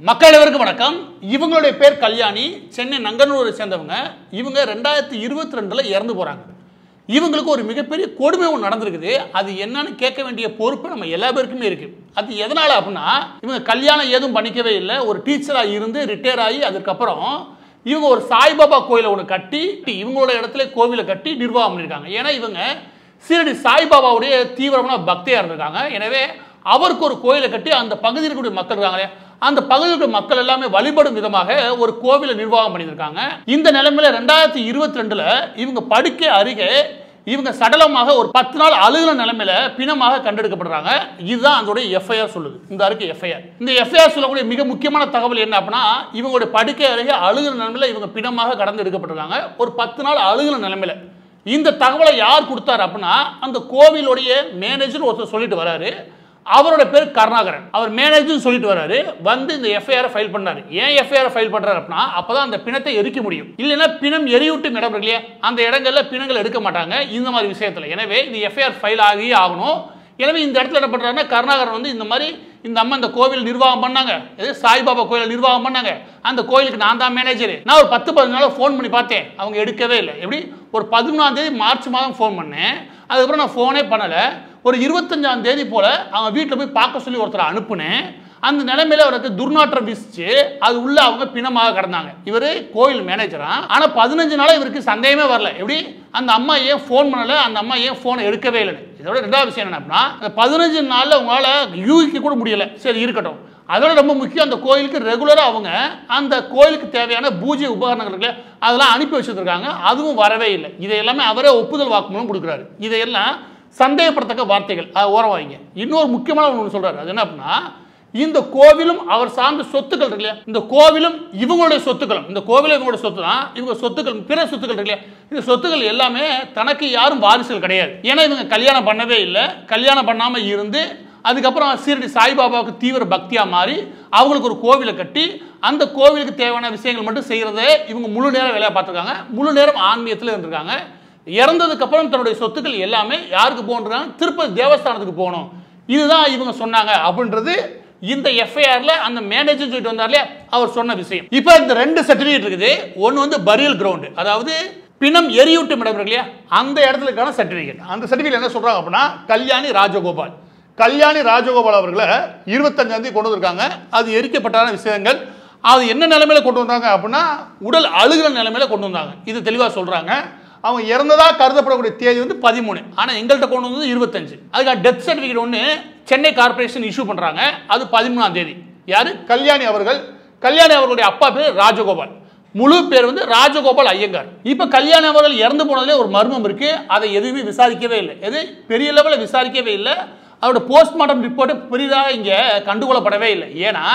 மக்கள் அனைவருக்கும் வணக்கம். இவங்களுடைய பேர் கல்யாணி. சென்னை நங்கநல்லூரை சேர்ந்தவங்க. இவங்க 2022ல இறந்து போறாங்க. இவங்களுக்கு ஒரு மிகப்பெரிய கொடுமை ஒன்று நடந்திருக்குது. அது என்னன்னு கேட்க வேண்டிய பொறுப்பு நம்ம எல்லா பேருக்குமே இருக்கு. அது எதனால அப்படின்னா, இவங்க கல்யாணம் ஏதும் பண்ணிக்கவே இல்லை. ஒரு டீச்சராக இருந்து ரிட்டையர் ஆகி அதுக்கப்புறம் இவங்க ஒரு சாய்பாபா கோயிலை ஒன்று கட்டி இவங்களோட இடத்துல கோவிலை கட்டி நிர்வாகம் பண்ணியிருக்காங்க. ஏன்னா இவங்க சீரடி சாய்பாபாவுடைய தீவிரமான பக்தியாக இருந்திருக்காங்க. எனவே அவருக்கு ஒரு கோயிலை கட்டி அந்த பகுதியில் இருக்கக்கூடிய மக்கள் இருக்காங்களே, அந்த பகுதியில் மக்கள் எல்லாமே வழிபடும் விதமாக ஒரு கோவிலை நிர்வாகம் பண்ணியிருக்காங்க. இந்த நிலைமையில 2022ல இவங்க படுக்கை அருகே இவங்க சடலமாக ஒரு 10 நாள் அழுகிற நிலைமையில பிணமாக கண்டெடுக்கப்படுறாங்க. இதுதான் அதோடைய எஃப்ஐஆர் சொல்லுது. இந்த அறிக்கை எஃப்ஐஆர். இந்த எஃப்ஐஆர் சொல்லக்கூடிய மிக முக்கியமான தகவல் என்ன அப்படின்னா, இவங்களுடைய படுக்கை அருகே அழுகிற நிலைமையில இவங்க பிணமாக கடந்து எடுக்கப்பட்டிருக்காங்க. ஒரு 10 நாள் அழுகிற நிலைமையில. இந்த தகவலை யார் கொடுத்தாரு அப்படின்னா, அந்த கோவிலுடைய மேனேஜர் ஒருத்தர் சொல்லிட்டு வராரு. அவரோட பேர் கருணாகரன். அவர் மேனேஜர் சொல்லிட்டு வராரு. வந்து இந்த எஃப்ஐஆர் ஃபைல் பண்ணாரு. ஏன் எஃப்ஐஆர் ஃபைல் பண்றாரு அப்படின்னா, அப்பதான் அந்த பிணத்தை எரிக்க முடியும். இல்லைன்னா பிணம் எரியூட்டும் இடம் இல்லையா, அந்த இடங்கள்ல பிணங்கள் எடுக்க மாட்டாங்க இந்த மாதிரி விஷயத்துல. எனவே இந்த எஃப்ஐஆர் ஃபைல் ஆகி ஆகணும். எனவே இந்த இடத்துல என்ன பண்றாருன்னா, கருணாகரன் வந்து இந்த மாதிரி இந்த அம்மா இந்த கோவில் நிர்வாகம் பண்ணாங்க, சாய்பாபா கோயிலை நிர்வாகம் பண்ணாங்க, அந்த கோயிலுக்கு நான் தான் மேனேஜர். நான் ஒரு 10-15 நாள் ஃபோன் பண்ணி பார்த்தேன், அவங்க எடுக்கவே இல்லை. எப்படி ஒரு 11ஆம் தேதி மார்ச் மாதம் ஃபோன் பண்ணேன். அதுக்கப்புறம் நான் ஃபோனே பண்ணலை. ஒரு 25ஆம் தேதி போல அவங்க வீட்டில் போய் பார்க்க சொல்லி ஒருத்தர் அனுப்புனேன். அந்த நிலைமையில அவருக்கு துர்நாற்றம் வீசிச்சு. அது உள்ள அவங்க பிணமாக கிடந்தாங்க. இவர் கோயில் மேனேஜரா. ஆனால் 15 நாளாக இவருக்கு சந்தேகமே வரல. எப்படி அந்த அம்மா ஏன் ஃபோன் பண்ணலை, அந்த அம்மா ஏன் ஃபோனை எடுக்கவே இல்லை. இதோட ரெண்டாவது விஷயம் என்ன அப்படின்னா, 15 நாளில் உங்களால் யூகிக்க கூட முடியலை. சரி இருக்கட்டும். அதோட ரொம்ப முக்கியம், அந்த கோயிலுக்கு ரெகுலராக அவங்க அந்த கோயிலுக்கு தேவையான பூஜை உபகரணங்களுக்கு அதெல்லாம் அனுப்பி வச்சுருக்காங்க. அதுவும் வரவே இல்லை. இதை எல்லாமே அவரே ஒப்புதல் வாக்குமூலம் கொடுக்குறாரு. இதையெல்லாம் சந்தேகப்படத்தக்க வார்த்தைகள். ஓரம் வாங்க. இன்னொரு முக்கியமான ஒன்று சொல்றாரு. அது என்ன அப்படின்னா, இந்த கோவிலும் அவர் சார்ந்த சொத்துக்கள் இருக்கு இல்லையா, இந்த கோவிலும் இவங்களுடைய சொத்துக்களும், இந்த கோவிலும் இவங்களுடைய சொத்து தான். இவங்க சொத்துக்கள் பிற சொத்துக்கள் இருக்கு இல்லையா, இந்த சொத்துக்கள் எல்லாமே தனக்கு யாரும் வாரிசுகள் கிடையாது. ஏன்னா இவங்க கல்யாணம் பண்ணவே இல்லை. கல்யாணம் பண்ணாம இருந்து அதுக்கப்புறம் சீரடி சாய்பாபாவுக்கு தீவிர பக்தியா மாறி அவங்களுக்கு ஒரு கோவிலை கட்டி அந்த கோவிலுக்கு தேவையான விஷயங்கள் மட்டும் செய்யறதே இவங்க முழு நேரம் வேலையை பார்த்துருக்காங்க. முழு நேரம் ஆன்மீகத்தில் இருந்திருக்காங்க. இறந்ததுக்கு அப்புறம் தன்னுடைய சொத்துக்கள் எல்லாமே யாருக்கு போன்றாங்க, திருப்பதி தேவஸ்தானத்துக்கு போகணும். இதுதான் இவங்க சொன்னாங்க அப்படின்றது இந்த எஃப்ஐஆர்ல அந்த மேனேஜர் சொல்லிட்டு வந்தார்ல, அவர் சொன்ன விஷயம். இப்போ இந்த 2 சர்டிஃபிகேட் இருக்குது. ஒன்று வந்து பரியல் கிரவுண்ட், அதாவது பிணம் எரியூட்டும் இடம் இருக்கு இல்லையா, அந்த இடத்துக்கான சர்டிஃபிகேட். அந்த சர்டிஃபிகேட் என்ன சொல்றாங்க அப்படின்னா, கல்யாணி ராஜகோபால். கல்யாணி ராஜகோபால் அவர்களை 25ஆம் தேதி கொண்டு வந்திருக்காங்க. அது எரிக்கப்பட்டான விஷயங்கள். அது என்ன நிலைமையில கொண்டு வந்தாங்க அப்படின்னா, உடல் அழுகிற நிலைமையில கொண்டு வந்தாங்க. இது தெளிவாக சொல்றாங்க. அவங்க இறந்ததா கருதப்படக்கூடிய தேதி வந்து 13. ஆனால் எங்கள்கிட்ட கொண்டு வந்தது 25. அதுக்காக டெத் சர்டிஃபிகேட் ஒன்று சென்னை கார்பரேஷன் இஷ்யூ பண்ணுறாங்க. அது 13ஆம் தேதி. யாரு? கல்யாணி அவர்கள். கல்யாணி அவர்களுடைய அப்பா பேர் ராஜகோபால். முழு பேர் வந்து ராஜகோபால் ஐயங்கார். இப்போ கல்யாணி அவர்கள் இறந்து போனதுலேயே ஒரு மர்மம் இருக்கு. அதை எதுவுமே விசாரிக்கவே இல்லை. எது பெரிய லெவலில் விசாரிக்கவே இல்லை. அவரோட போஸ்ட்மார்ட்டம் ரிப்போர்ட் பெரிதாக இங்கே கண்டுகொள்ளப்படவே இல்லை. ஏன்னா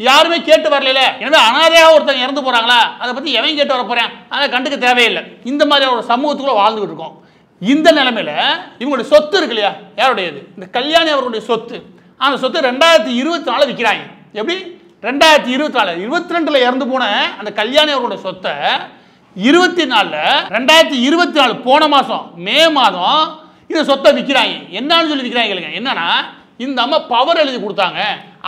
யாருமே கேட்டு வரல. எனவே அனாதையாக ஒருத்தங்க இறந்து போறாங்களா, அதை பத்தி எவன் கேட்டு வர போறேன், அதை கண்டுக்க தேவையில்லை. இந்த மாதிரி ஒரு சமூகத்துக்குள்ள வாழ்ந்துகிட்டு இருக்கோம். இந்த நிலைமையில இவங்களுடைய சொத்து இருக்கு இல்லையா, யாருடையது? இந்த கல்யாணி அவருடைய சொத்து. அந்த சொத்து 2024 விற்கிறாங்க. எப்படி 2024 22ல இறந்து போன அந்த கல்யாணி அவருடைய சொத்தை 24ல 2024 போன மாசம் மே மாதம் இந்த சொத்தை விற்கிறாங்க. என்னன்னு சொல்லி விற்கிறாங்க. என்னன்னா, இந்த அம்மா பவர் எழுதி கொடுத்தாங்க,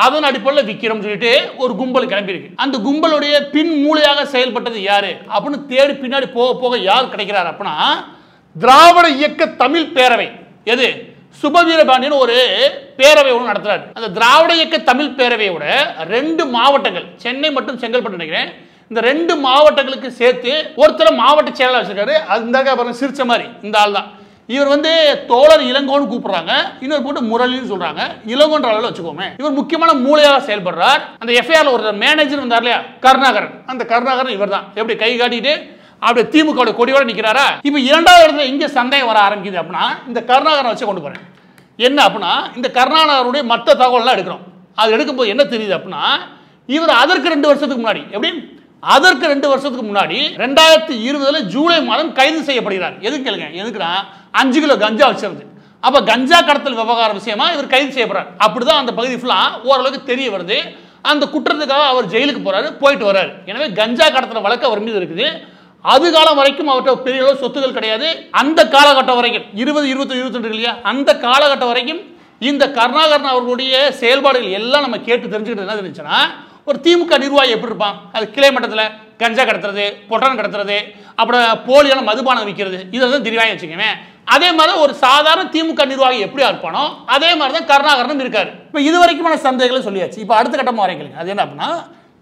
அதன் அடிப்படையில் விற்கிறோம் சொல்லிட்டு ஒரு கும்பல் கிளம்பியிருக்கு. அந்த கும்பலுடைய பின் மூளையாக செயல்பட்டது யாரு அப்படின்னு தேடி பின்னாடி போக போக யார் கிடைக்கிறார் அப்படின்னா, திராவிட இயக்க தமிழ் பேரவை. எது? சுபவீரபாண்டியன் ஒரு பேரவை ஒன்று நடத்துறாரு. அந்த திராவிட இயக்க தமிழ் பேரவையோட 2 மாவட்டங்கள், சென்னை மற்றும் செங்கல்பட்டு நினைக்கிறேன், இந்த 2 மாவட்டங்களுக்கு சேர்த்து ஒருத்தர் மாவட்ட செயலாளர் வச்சிருக்காரு. அந்த சிரிச்ச மாதிரி இந்த ஆள் தான். இவர் வந்து தோழர் இளங்கோன்னு கூப்பிடுறாங்க, இன்னொரு போட்டு முரளின்னு சொல்றாங்க. இளங்கோன்ற அளவில் வச்சுக்கோமே. இவர் முக்கியமான மூளையாக செயல்படுறார். அந்த எஃப்ஐஆர்ல ஒரு மேனேஜர் வந்தார் இல்லையா, கருணாகரன். அந்த கருணாகரன் இவர் தான். எப்படி கை காட்டிட்டு அப்படியே திமுக கொடியோட நிற்கிறாரா. இப்போ 2வது இடத்துல இங்கே சந்தேகம் வர ஆரம்பிக்குது அப்படின்னா, இந்த கருணாகரன் வச்சு கொண்டு போறேன். என்ன அப்படின்னா, இந்த கருணாகரனுடைய மற்ற தகவல்லாம் எடுக்கிறோம். அது எடுக்கும்போது என்ன தெரியுது அப்படின்னா, இவர் அதற்கு 2 வருஷத்துக்கு முன்னாடி, எப்படி அதற்கு 2 வருஷத்துக்கு முன்னாடி 2020 ஜூலை மாதம் கைது செய்யப்படுகிறார். எதுக்கு கேளுங்க, எதுக்குன்னா 5 கிலோ கஞ்சா வச்சிருந்து. அப்ப கஞ்சா கடத்தல் விவகார விஷயமா இவர் கைது செய்யப்படுறார். அப்படிதான் அந்த பகுதி ஃபுல்லா ஓரளவுக்கு தெரிய வருது. அந்த குற்றத்துக்காக அவர் ஜெயிலுக்கு போறாரு, போயிட்டு வர்றாரு. எனவே கஞ்சா கடத்தல் வழக்கு அவர் மீது இருக்குது. அது காலம் வரைக்கும் அவர்கிட்ட பெரிய அளவு சொத்துக்கள் கிடையாது. அந்த காலகட்டம் வரைக்கும் 20, 21, 22 இல்லையா, அந்த காலகட்டம் வரைக்கும் இந்த கருணாகரன் அவர்களுடைய செயல்பாடுகள் எல்லாம் நம்ம கேட்டு தெரிஞ்சுக்கிட்டு என்ன இருந்துச்சுன்னா, ஒரு திமுக நிர்வாகி எப்படி இருப்பான்? அது கிளை மட்டத்தில் கஞ்சா கடத்துறது, பொட்டான் கடத்துறது, அப்புறம் போலியான மதுபானம் விற்கிறது, இதெல்லாம் தெரிவாங்க வச்சுக்கோங்க. அதே மாதிரி ஒரு சாதாரண திமுக நிர்வாகி எப்படியா இருப்பானோ அதே மாதிரி தான் கருணாகரனும் இருக்காரு. இப்போ இது வரைக்குமான சந்தேகங்களை சொல்லியாச்சு. இப்போ அடுத்த கட்டமாக வரைக்கலுங்க. அது என்ன அப்படின்னா,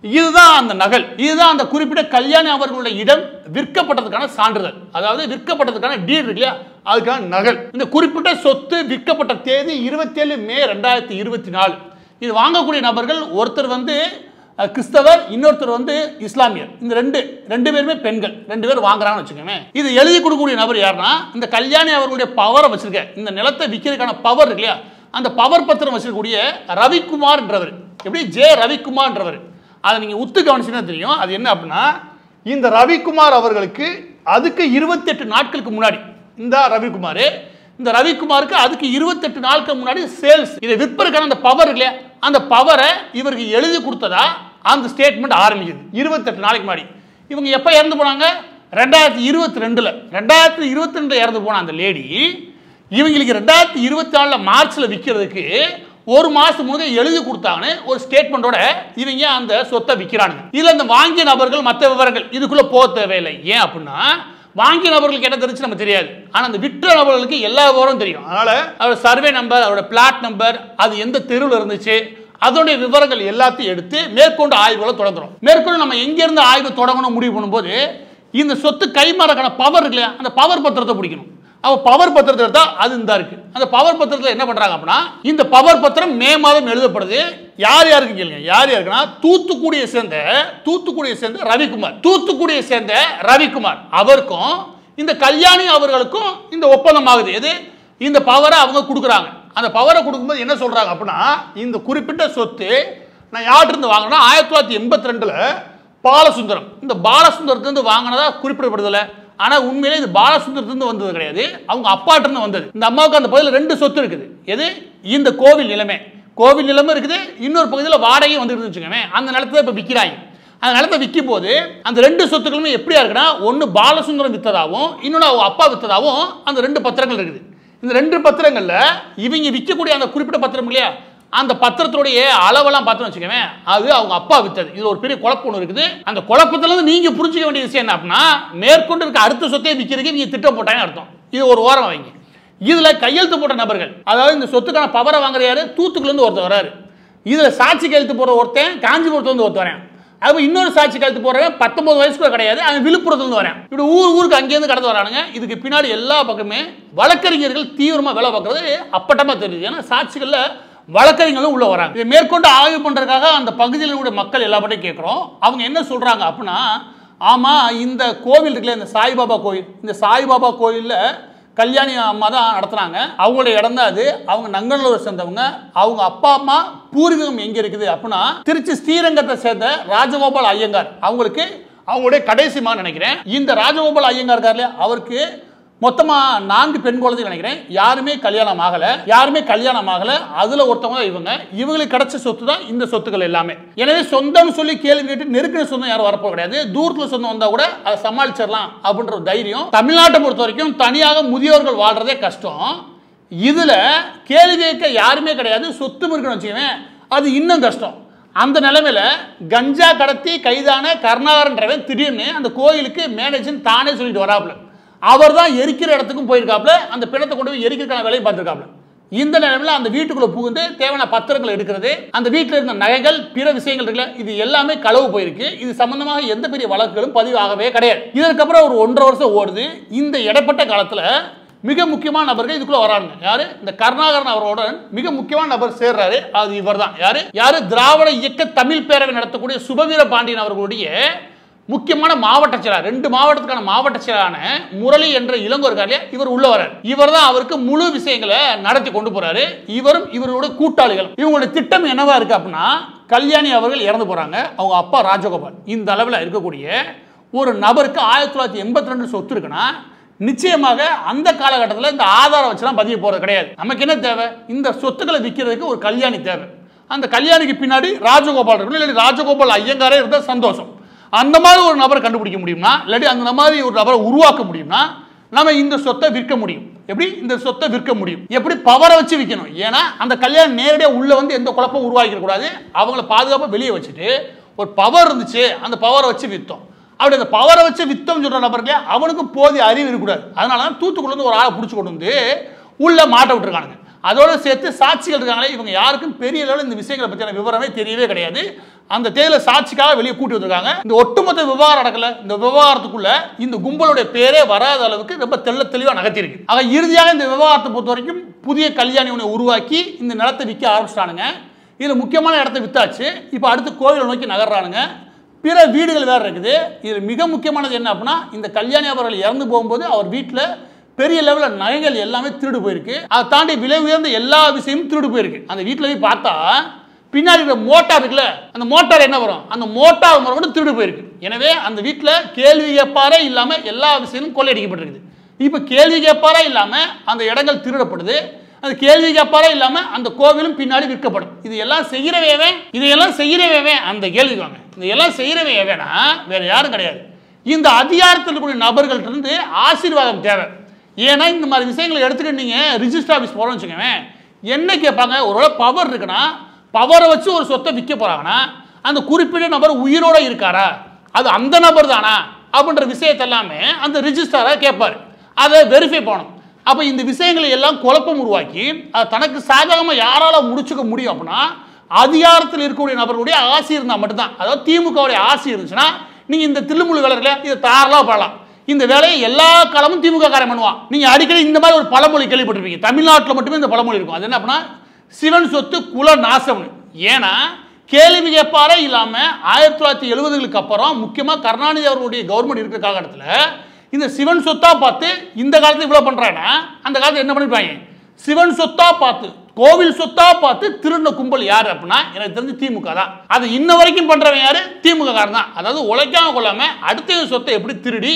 இதுதான் அந்த நகல், இதுதான் அந்த குறிப்பிட்ட கல்யாணி அவர்களுடைய இடம் விற்கப்பட்டதுக்கான சான்றிதழ். அதாவது விற்கப்பட்டதுக்கான டீட் இருக்கு இல்லையா, அதுக்கான நகல். இந்த குறிப்பிட்ட சொத்து விற்கப்பட்ட தேதி 27 மே 2024. இது வாங்கக்கூடிய நபர்கள் ஒருத்தர் கிறிஸ்தவர், இன்னொருத்தர் இஸ்லாமியர். இந்த ரெண்டு பேருமே பெண்கள், 2 பேர் வாங்குறாங்கன்னு வச்சுக்கோங்க. இது எழுதி கொடுக்கக்கூடிய நபர் யாருன்னா, இந்த கல்யாணி அவர்களுடைய பவரை வச்சிருக்க, இந்த நிலத்தை விற்கிறதுக்கான பவர் இருக்கு இல்லையா, அந்த பவர் பத்திரம் வச்சிருக்கக்கூடிய ரவிக்குமார் என்றவர். எப்படி? ஜே ரவிக்குமார் என்றவர். அதை நீங்கள் உத்து கவனிச்சுன்னா தெரியும். அது என்ன அப்படின்னா, இந்த ரவிக்குமார் அவர்களுக்கு அதுக்கு 28 நாட்களுக்கு முன்னாடி இந்த ரவிக்குமாருக்கு அதுக்கு 28 நாட்களுக்கு முன்னாடி சேல்ஸ், இதை விற்பதற்கான அந்த பவர் இல்லையா, அந்த பவரை இவருக்கு எழுதி கொடுத்ததா அந்த ஸ்டேட்மெண்ட் ஆரம்பிக்குது 28 நாளைக்கு முன்னாடி. இவங்க எப்போ இறந்து போனாங்க? 2022 இறந்து போன அந்த லேடி இவங்களுக்கு 2024 மார்ச்ல விற்கிறதுக்கு ஒரு மாசம் முன்னாடி எழுதி கொடுத்தாங்கன்னு ஒரு ஸ்டேட்மெண்டோட இவங்க அந்த சொத்தை விற்கிறாங்க. இதுல இந்த வாங்கிய நபர்கள் மற்ற விவரங்கள் இதுக்குள்ள போக தேவையில்லை. ஏன் அப்படின்னா, வாங்கிய நபர்களுக்கு என்ன தெரிஞ்சு நம்ம தெரியாது, ஆனா அந்த விற்ற நபர்களுக்கு எல்லா விவரமும் தெரியும். அதனால அவரோட சர்வே நம்பர், அவரோட பிளாட் நம்பர், அது எந்த தெருவில் இருந்துச்சு, அதோடைய விவரங்கள் எல்லாத்தையும் எடுத்து மேற்கொண்டு ஆய்வுகளை தொடங்குறோம். மேற்கொண்டு நம்ம எங்க இருந்து ஆய்வு தொடங்கணும் முடிவு பண்ணும்போது, இந்த சொத்து கைமாறக்கான பவர் இருக்கு இல்லையா, அந்த பவர் பத்திரத்தை பிடிக்கணும். அவ பவர் பத்திரத்தை எடுத்தா அது இந்த இருக்கு. அந்த பவர் பத்திரத்தில் என்ன பண்றாங்க அப்படின்னா, இந்த பவர் பத்திரம் மே மாதம் எழுதப்படுது. யார் யாருக்கு கேளுங்க, யார் யாருக்குன்னா, தூத்துக்குடியை சேர்ந்த ரவிக்குமார் அவருக்கும் இந்த கல்யாணி அவர்களுக்கும் இந்த ஒப்பந்தம் ஆகுது. எது? இந்த பவரை அவங்க கொடுக்குறாங்க. அந்த பவரை கொடுக்கும்போது என்ன சொல்றாங்க அப்படின்னா, இந்த குறிப்பிட்ட சொத்து நான் யார்கிட்ட வாங்கினா 1982 பாலசுந்தரம், இந்த பாலசுந்தரத்திலிருந்து வாங்கினதா குறிப்பிடப்படுதில்லை. ஆனால் உண்மையிலே இது பாலசுந்தரத்திலிருந்து வந்தது கிடையாது, அவங்க அப்பாட்டிருந்து வந்தது. இந்த அம்மாவுக்கு அந்த பகுதியில் 2 சொத்து இருக்குது. எது? இந்த கோவில் நிலமே இருக்குது, இன்னொரு பகுதியில் வாடகையும் வந்துட்டு வச்சுக்கோங்க. அந்த நிலத்தை இப்போ விற்கிறாங்க. அந்த நிலத்தை விற்கும் போது அந்த 2 சொத்துக்களுமே எப்படியா இருக்குன்னா, ஒன்று பாலசுந்தரம் விற்றதாகவும் இன்னொன்று அவங்க அப்பா விற்றதாகவும் அந்த 2 பத்திரங்கள் இருக்குது. இந்த 2 பத்திரங்களில் இவங்க விற்கக்கூடிய அந்த குறிப்பிட்ட பத்திரம் இல்லையா, அந்த பத்திரத்துடைய அளவெல்லாம் பார்த்தோம்னு வச்சுக்கோங்க, அது அவங்க அப்பா வித்தது. இது ஒரு பெரிய குழப்பம் ஒன்று இருக்குது. அந்த குழப்பத்திலிருந்து நீங்க புரிஞ்சுக்க வேண்டிய விஷயம் என்ன அப்படின்னா, மேற்கொண்டு இருக்க அடுத்த சொத்தை விற்கிறதுக்கு நீங்க திட்டம் போட்டாங்க அர்த்தம். இது ஒரு ஓரம் வைங்க. இதுல கையெழுத்து போட்ட நபர்கள், அதாவது இந்த சொத்துக்கான பவரை வாங்குற யாரு, தூத்துக்குள்ள இருந்து ஒருத்தர் வராரு. இதுல சாட்சி கையெழுத்து போற ஒருத்தன் காஞ்சிபுரத்துல இருந்து ஒருத்தர் வரேன். அது இன்னொரு சாட்சி கையெழுத்து போறவன் 19 வயசுக்குள்ள கிடையாது, அவன் விழுப்புரத்துல இருந்து வரேன். இப்படி ஊருக்கு அங்கேருந்து கடந்து வரானுங்க. இதுக்கு பின்னாடி எல்லா பக்கமே வழக்கறிஞர்கள் தீவிரமா வேலை பார்க்கறது அப்பட்டமா தெரியுது. ஏன்னா சாட்சிகள்ல வழக்கறிஞர்களும் உள்ள வராங்க. இதை மேற்கொண்டு ஆய்வு பண்றதுக்காக அந்த பகுதியில் உள்ள மக்கள் எல்லாப்பட்டையும் கேட்கிறோம். அவங்க என்ன சொல்றாங்க அப்படின்னா, ஆமா இந்த கோவில் இருக்குல்ல, இந்த சாய்பாபா கோயில், இந்த சாய்பாபா கோயில்ல கல்யாணி அம்மா தான் நடத்துறாங்க. அவங்களுடைய இடம் தான் அது. அவங்க நங்கநல்லூரை சேர்ந்தவங்க. அவங்க அப்பா அம்மா பூர்வீகம் எங்க இருக்குது அப்படின்னா, திருச்சி ஸ்ரீரங்கத்தை சேர்ந்த ராஜகோபால் ஐயங்கார். அவங்களுடைய கடைசி மகன் நினைக்கிறேன். இந்த ராஜகோபால் ஐயங்கார் இருக்கார்ல, அவருக்கு மொத்தமா 4 பெண் குழந்தைகள் நினைக்கிறேன். யாருமே கல்யாணம் ஆகல. அதுல ஒருத்தவங்க தான் இவங்களுக்கு கிடைச்ச சொத்து தான் இந்த சொத்துக்கள் எல்லாமே. எனவே சொந்தம் சொல்லி கேள்வி கேட்டு நெருக்கின சொந்தம் யாரும் வரப்போ கிடையாது. தூரத்துல சொந்தம் வந்தா கூட அதை சமாளிச்சிடலாம் அப்படின்ற தைரியம். தமிழ்நாட்டை பொறுத்த வரைக்கும் தனியாக முதியோர்கள் வாழ்றதே கஷ்டம். இதுல கேள்வி கேட்க யாருமே கிடையாது. சொத்து இருக்குன்னு வச்சுக்கோங்க, அது இன்னும் கஷ்டம். அந்த நிலைமையில கஞ்சா கடத்தி கைதான கருணாகரன்றவன் திடீர்னு அந்த கோயிலுக்கு மேனேஜர் தானே சொல்லிட்டு வராப்புல. அவர் தான் எரிக்கிற இடத்துக்கும் போயிருக்காப்ல, அந்த பிணத்தை கொண்டு போய் எரிக்கிறதுக்கான வேலையை பார்த்துருக்காப்ல. இந்த நிலைமையில அந்த வீட்டுக்குள்ள புகுந்து தேவையான பத்திரங்களை எடுக்கிறது, அந்த வீட்டில் இருந்த நகைகள் பிற விஷயங்கள் இருக்குல்ல, இது எல்லாமே களவு போயிருக்கு. இது சம்பந்தமாக எந்த பெரிய வழக்குகளும் பதிவாகவே கிடையாது. இதற்கப்புறம் ஒரு 1.5 வருஷம் ஓடுது. இந்த இடைப்பட்ட காலத்துல மிக முக்கியமான நபர்கள் இதுக்குள்ள வராங்க. யாரு? இந்த கருணாகரன் அவரோட மிக முக்கியமான நபர் சேர்றாரு. அது இவர் தான். யாரு? திராவிட இயக்க தமிழ் பேரவை நடத்தக்கூடிய சுபவீர பாண்டியன் அவர்களுடைய முக்கியமான மாவட்ட செயலர், 2 மாவட்டத்துக்கான மாவட்ட செயலான முரளி என்ற இளங்கோ இருக்காரு, இவர் உள்ள வரார். இவர் தான் அவருக்கு முழு விஷயங்களை நடத்தி கொண்டு போறாரு. இவரும் இவரோட கூட்டாளிகள். இவங்களுடைய திட்டம் என்னவா இருக்கு அப்படின்னா, கல்யாணி அவர்கள் இறந்து போறாங்க. அவங்க அப்பா ராஜகோபால் இந்த அளவில் இருக்கக்கூடிய ஒரு நபருக்கு 1982 சொத்து இருக்குன்னா, நிச்சயமாக அந்த காலகட்டத்தில் இந்த ஆதாரம் வச்சுலாம் பதிவு போறது கிடையாது. நமக்கு என்ன தேவை? இந்த சொத்துக்களை விற்கிறதுக்கு ஒரு கல்யாணி தேவை. அந்த கல்யாணிக்கு பின்னாடி ராஜகோபால் இருக்கணும், இல்லாட்டி ராஜகோபால் ஐயங்காரே இருந்தால் சந்தோஷம். அந்த மாதிரி ஒரு நபரை கண்டுபிடிக்க முடியும்னா, இல்லாட்டி அந்த மாதிரி ஒரு நபரை உருவாக்க முடியும்னா, நம்ம இந்த சொத்தை விற்க முடியும். எப்படி இந்த சொத்தை விற்க முடியும், எப்படி பவரை வச்சு விற்கணும். ஏன்னா அந்த கல்யாணம் நேரடியாக உள்ள வந்து எந்த குழப்பம் உருவாக்கிக்க கூடாது. அவங்கள பாதுகாப்பாக வெளியே வச்சுட்டு ஒரு பவர் இருந்துச்சு, அந்த பவரை வச்சு விற்றோம். அப்படி அந்த பவரை வச்சு வித்தம் சொல்ற நபர்களே அவனுக்கும் போதிய அறிவு இருக்கக்கூடாது. அதனால தான் தூத்துக்குள்ள ஒரு ஆளை பிடிச்சி கொண்டு வந்து உள்ள மாட்ட விட்டுருக்காங்க. அதோட சேர்த்து சாட்சிகள் இருக்காங்களே, இவங்க யாருக்கும் பெரிய அளவில் இந்த விஷயங்களை பற்றியான விவரமே தெரியவே கிடையாது. அந்த தேர்தல சாட்சிக்காக வெளியே கூட்டி வந்திருக்காங்க. இந்த ஒட்டுமொத்த விவகாரம் நடக்கல. இந்த விவகாரத்துக்குள்ள இந்த கும்பலுடைய பேரே வராத அளவுக்கு ரொம்ப தெளிவாக நகர்த்திருக்கு. ஆக இறுதியாக இந்த விவகாரத்தை பொறுத்த வரைக்கும் புதிய கல்யாணி ஒன்று உருவாக்கி இந்த நிலத்தை விற்க ஆரம்பிச்சிட்டானுங்க. இதில் முக்கியமான இடத்த வித்தாச்சு. இப்போ அடுத்து கோவிலை நோக்கி நகர்றானுங்க. பிற வீடுகள் வேறு இருக்குது. இதில் மிக முக்கியமானது என்ன அப்படின்னா, இந்த கல்யாணி அவர்கள் இறந்து போகும்போது அவர் வீட்டில் பெரிய லெவலில் நகைகள் எல்லாமே திருடு போயிருக்கு. அதை தாண்டி விலை உயர்ந்த எல்லா விஷயமும் திருடு போயிருக்கு. அந்த வீட்டில் போய் பார்த்தா பின்னாடி மோட்டார் இருக்குல்ல, அந்த மோட்டார் என்ன வரும், அந்த மோட்டார் முறை மட்டும் திருடு போயிருக்கு. எனவே அந்த வீட்டில் கேள்வி கேட்பாரே இல்லாமல் எல்லா விஷயமும் கொள்ளையடிக்கப்பட்டிருக்குது. இப்போ கேள்வி கேட்பாரே இல்லாமல் அந்த இடங்கள் திருடப்படுது. அந்த கேள்வி கேட்பாரே இல்லாமல் அந்த கோவிலும் பின்னாடி விற்கப்படும். இதையெல்லாம் செய்கிறவே அந்த கேள்வி வாங்க. இதையெல்லாம் செய்கிறவேனா வேற யாரும் கிடையாது, இந்த அதிகாரத்தில் இருக்கக்கூடிய நபர்கள்ட்ட இருந்து ஆசீர்வாதம் தேவை. ஏன்னா இந்த மாதிரி விஷயங்களை எடுத்துக்கிட்டு நீங்கள் ரிஜிஸ்டர் ஆஃபீஸ் போகிறோம்னு வச்சுக்கோங்க, என்ன கேட்பாங்க, ஒருவேளை பவர் இருக்குன்னா பவரை வச்சு ஒரு சொத்தை விற்க போகிறாங்கன்னா அந்த குறிப்பிட்ட நபர் உயிரோடு இருக்காரா, அது அந்த நபர் தானா அப்படின்ற விஷயத்தை எல்லாமே அந்த ரிஜிஸ்டராக கேட்பார். அதை வெரிஃபை பண்ணணும். அப்போ இந்த விஷயங்களை எல்லாம் குழப்பம் உருவாக்கி அதை தனக்கு சாதகமாக யாரால் முடிச்சுக்க முடியும் அப்படின்னா அதிகாரத்தில் இருக்கக்கூடிய நபர்களுடைய ஆசை இருந்தால் மட்டும்தான். அதாவது திமுகவுடைய ஆசை இருந்துச்சுன்னா நீங்கள் இந்த தில்லுமுள்ளு வேலைகளை இதை தாராளமாக பண்ணலாம். இந்த வேலையை எல்லா காலமும் திமுக காரம் பண்ணுவான். நீங்கள் அடிக்கடி இந்த மாதிரி ஒரு பழமொழி கேள்விப்பட்டிருப்பீங்க. தமிழ்நாட்டில் மட்டுமே இந்த பழமொழி இருக்கும். அது என்ன அப்படின்னா, சிவன் சொத்து குல நாசம்னு. ஏன்னா கேள்வி கேட்பாரே இல்லாமல் 1970களுக்கு அப்புறம் முக்கியமாக கருணாநிதி அவர்களுடைய கவர்மெண்ட் இருக்கிற காலகட்டத்தில் இந்த சிவன் சொத்தா பார்த்து இந்த காலத்தில் இவ்வளோ பண்ணுறாங்கன்னா அந்த காலத்தில் என்ன பண்ணிருப்பாங்க, சிவன் சொத்தா பார்த்து கோவில் சொத்தா பார்த்து திருடின கும்பல் யாரு அப்படின்னா எனக்கு தெரிஞ்சு திமுக தான். அது இன்ன வரைக்கும் பண்றவன் யாரு, திமுக காரன் தான். அதாவது உழைக்காம கொள்ளாம அடுத்த சொத்தை எப்படி திருடி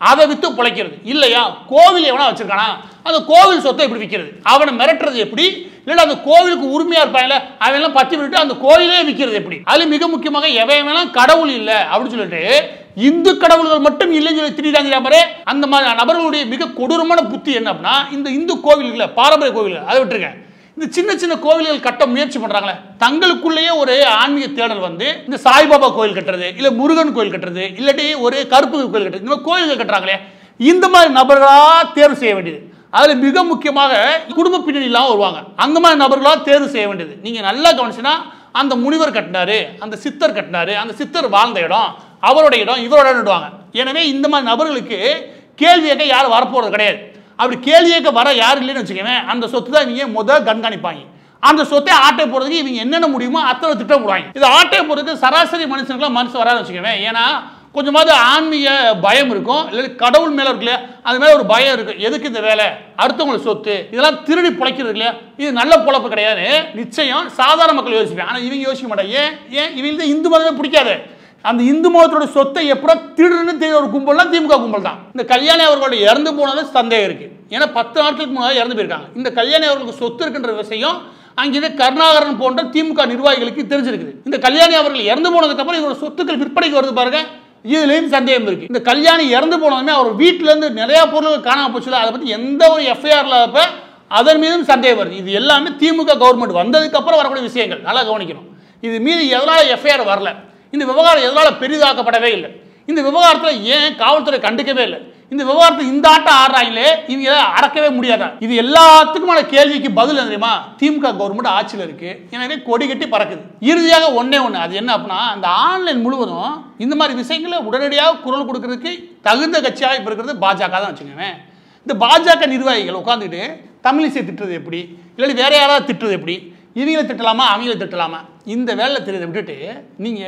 அதை வித்து பிழைக்கிறது இல்லையா, கோவில் எவனா வச்சிருக்கானா அந்த கோவில் சொத்தை எப்படி விற்கிறது, அவனை மிரட்டுறது எப்படி, இல்லைன்னா அந்த கோவிலுக்கு உரிமையா இருப்பாங்கல்ல அவெல்லாம் பத்தி விட்டு அந்த கோயிலே விற்கிறது எப்படி. அது மிக முக்கியமாக எவையெல்லாம் கடவுள் இல்லை அப்படின்னு சொல்லிட்டு இந்து கடவுள்கள் மட்டும் இல்லைன்னு சொல்லி திடீராங்க பாரு. அந்த மாதிரி நபர்களுடைய மிக கொடூரமான புத்தி என்ன அப்படின்னா, இந்த இந்து கோவில்களை பாரம்பரிய கோவில்கள் அதை விட்டுருங்க, இந்த சின்ன சின்ன கோவில்கள் கட்ட முயற்சி பண்றாங்களே, தங்களுக்குள்ளேயே ஒரு ஆன்மீக தேடல் வந்து இந்த சாய்பாபா கோயில் கட்டுறது, இல்ல முருகன் கோயில் கட்டுறது, இல்லாட்டி ஒரு கருப்பு கோயில் கட்டுறது, இந்த மாதிரி கோயில்கள் கட்டுறாங்களே, இந்த மாதிரி நபர்களா தேர்வு செய்ய வேண்டியது. அதுல மிக முக்கியமாக குடும்ப பின்னணி இல்லாம வருவாங்க, அந்த மாதிரி நபர்களா தேர்வு செய்ய வேண்டியது. நீங்க நல்லா கவனிச்சுன்னா அந்த முனிவர் கட்டினாரு, அந்த சித்தர் கட்டினாரு, அந்த சித்தர் வாழ்ந்த இடம் அவரோட இடம் இவரோட இடம்டுவாங்க. எனவே இந்த மாதிரி நபர்களுக்கு கேள்வி கேட்க யாரும் வரப்போறது கிடையாது. அப்படி கேள்வி கேட்க வர யாரும் இல்லைன்னு வச்சுக்கோங்க, அந்த சொத்து தான் இவங்க முதல் கண்காணிப்பாங்க. அந்த சொத்தை ஆட்டை போறதுக்கு இவங்க என்னென்ன முடியுமோ அத்தனை திட்டம் போடுவாங்க. இது ஆட்டை போறதுக்கு சராசரி மனுஷனுக்குலாம் மனசு வராதுன்னு வச்சுக்கோங்க. ஏன்னா கொஞ்சமாவது ஆன்மீக பயம் இருக்கும், இல்லை கடவுள் மேலே இருக்கு இல்லையா, அது மேலே ஒரு பயம் இருக்கு. எதுக்கு இந்த வேலை, அடுத்தவங்களுக்கு சொத்து இதெல்லாம் திருடி பிழைக்கிறது இல்லையா, இது நல்ல பொழப்பு கிடையாது. நிச்சயம் சாதாரண மக்கள் யோசிப்பேன், ஆனால் இவங்க யோசிக்க மாட்டாங்க. ஏன் இவங்க இந்து மதமே பிடிக்காது, அந்த இந்து மதத்தோட சொத்தை எப்போ திருடுன்னு தெரிய ஒரு கும்பல்லாம் திமுக கும்பல் தான். இந்த கல்யாணி அவர்களுடைய இறந்து போனது சந்தேகம் இருக்கு. ஏன்னா 10 நாட்களுக்கு முன்னாடி இறந்து போயிருக்காங்க. இந்த கல்யாணி அவர்களுக்கு சொத்து இருக்குன்ற விஷயம் அங்கே கருணாகரன் போன்ற திமுக நிர்வாகிகளுக்கு தெரிஞ்சிருக்குது. இந்த கல்யாணி அவர்கள் இறந்து போனதுக்கு அப்புறம் இவரோட சொத்துக்கள் விற்பனைக்கு வருது பாருங்க, இதுலயும் சந்தேகம் இருக்கு. இந்த கல்யாணி இறந்து போனதுமே அவர் வீட்டுல இருந்து நிறைய பொருட்கள் காணாம போச்சுல, அதை பத்தி எந்த ஒரு எஃப்ஐஆர் இல்லாதப்ப அதன் மீதும் சந்தேகம் வருது. இது எல்லாமே திமுக கவர்மெண்ட் வந்ததுக்கு அப்புறம் வரக்கூடிய விஷயங்கள், நல்லா கவனிக்கணும். இது மீது எதனால எஃப்ஐஆர் வரல, இந்த விவகாரம் எதனால பெரிதாக்கப்படவே இல்லை, இந்த விவகாரத்தில் ஏன் காவல்துறை கண்டுக்கவே இல்லை, இந்த விவகாரத்தை இந்த ஆட்டம் ஆடுறாங்களே இவங்க அடக்கவே முடியாதா, இது எல்லாத்துக்குமான கேள்விக்கு பதில் தெரியுமா, திமுக கவர்மெண்ட் ஆட்சியில் இருக்கு. எனவே கொடி கட்டி பறக்குது. இறுதியாக ஒன்னே ஒன்று, அது என்ன அப்படின்னா, அந்த ஆன்லைன் முழுவதும் இந்த மாதிரி விஷயங்களை உடனடியாக குரல் கொடுக்கறதுக்கு தகுந்த கட்சியாக இப்போ இருக்கிறது பாஜக தான் வச்சுக்கோங்க. இந்த பாஜக நிர்வாகிகள் உட்காந்துட்டு தமிழிசை திட்டுறது எப்படி, இல்லாட்டி வேற யாராவது திட்டுறது எப்படி, இவங்களை திட்டலாமா அவங்களை திட்டலாமா, இந்த வேலை தெரியுதை விட்டுட்டு நீங்க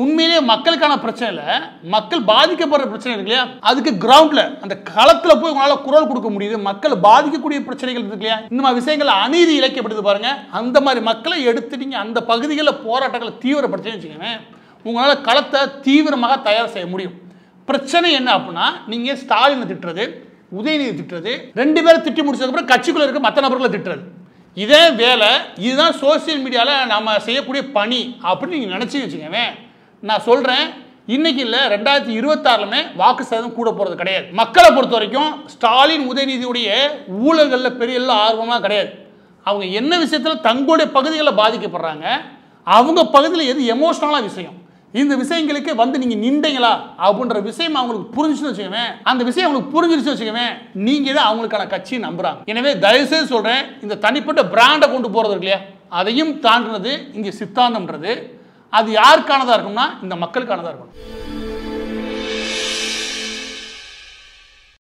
உண்மையிலேயே மக்களுக்கான பிரச்சனை இல்லை, மக்கள் பாதிக்கப்படுற பிரச்சனை இருக்கு இல்லையா, அதுக்கு கிரவுண்ட்ல அந்த களத்துல போய் உங்களால குரல் கொடுக்க முடியுது. மக்கள் பாதிக்கக்கூடிய பிரச்சனைகள் இருக்கு இல்லையா, இந்த மாதிரி விஷயங்கள் அநீதி இழைக்கப்படுது பாருங்க, அந்த மாதிரி மக்களை எடுத்து நீங்க அந்த பகுதிகளில் போராட்டங்களை தீவிரப்படுத்தி வச்சுக்கோங்க, உங்களால களத்தை தீவிரமாக தயார் செய்ய முடியும். பிரச்சனை என்ன அப்படின்னா, நீங்க ஸ்டாலினை திட்டுறது, உதயநிதி திட்டுறது, 2 பேரும் திட்டி முடிச்சதுக்கப்புறம் கட்சிக்குள்ள இருக்க மற்ற நபர்களை திட்டுறது, இதே வேலை, இதுதான் சோசியல் மீடியாவில் நம்ம செய்யக்கூடிய பணி அப்படின்னு நீங்கள் நினச்சி வச்சுக்கவே. நான் சொல்கிறேன், இன்னைக்கு இல்லை 2026 வாக்கு சதவீதம் கூட போகிறது கிடையாது. மக்களை பொறுத்த வரைக்கும் ஸ்டாலின் உதயநிதியுடைய ஊழல்களில் பெரிய ஆர்வமாக கிடையாது. அவங்க என்ன விஷயத்தில் தங்களுடைய பகுதிகளில் பாதிக்கப்படுறாங்க, அவங்க பகுதியில் எது எமோஷனலான விஷயம், இந்த விஷயங்களுக்கு வந்து நீங்கள் நின்றீங்களா அப்படின்ற விஷயம் அவங்களுக்கு புரிஞ்சுன்னு வச்சுக்கவேன். அந்த விஷயம் அவங்களுக்கு புரிஞ்சிருச்சு வச்சுக்கவேன், நீங்கள் தான் அவங்களுக்கான கட்சியை நம்புறாங்க. எனவே தயவுசெய்து சொல்கிறேன், இந்த தனிப்பட்ட பிராண்டை கொண்டு போகிறது இல்லையா, அதையும் தாண்டினது இங்கே சித்தாந்தம்ன்றது. அது யாருக்கானதாக இருக்கும்னா இந்த மக்களுக்கானதாக இருக்கணும்.